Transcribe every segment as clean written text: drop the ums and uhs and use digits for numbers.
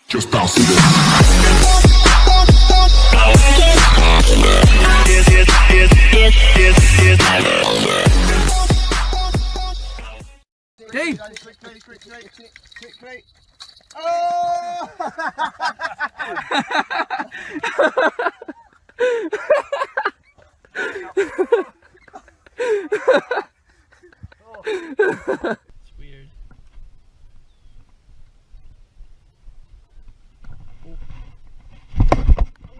Just bounce it. Dave! Quick. Oh! It's weird.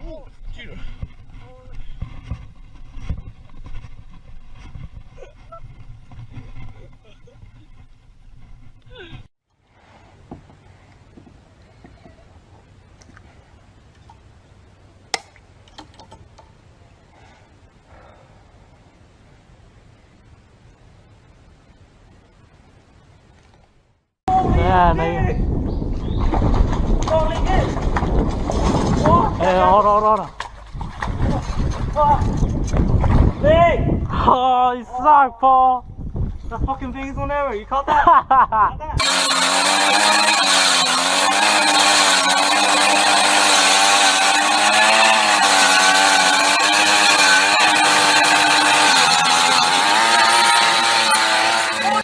Oh, dude. Yeah, no. Hey, hold on. Hey! Oh, you suck, Paul. The fucking thing's on there. You caught that?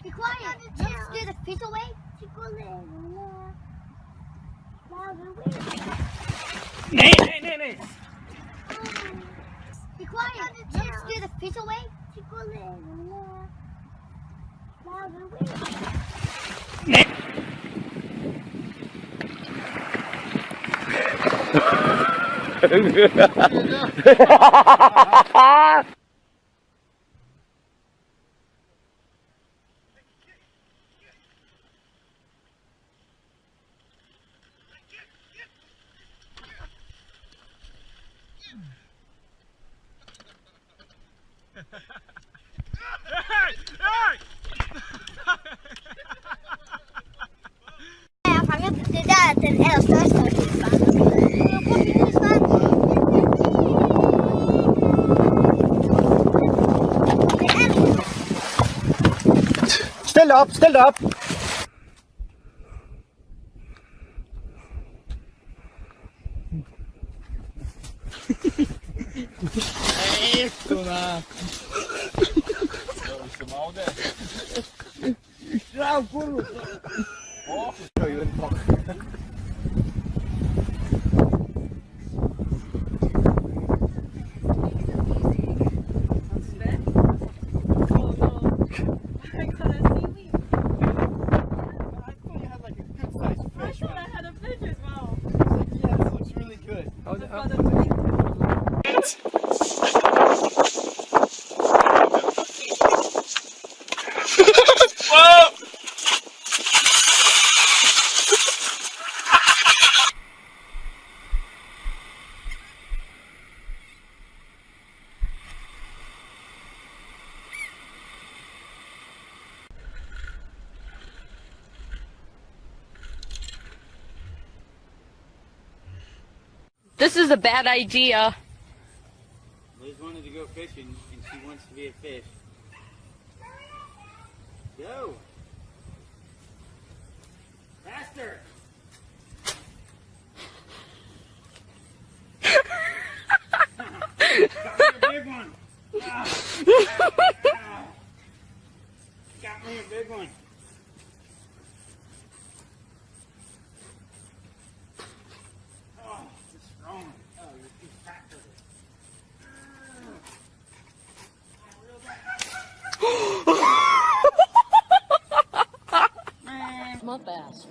Be quiet. Just do the fish away. Nay. Be quiet. Just do the fish away. Jag fångar det där den är största Ställ dig upp! Isso, né? Ja, kurwa! This is a bad idea. Liz wanted to go fishing, and she wants to be a fish. Go! Faster! Got me a big one! Got me a big one! Oh, it's strong. Oh, you're too fat for this. Mud bass.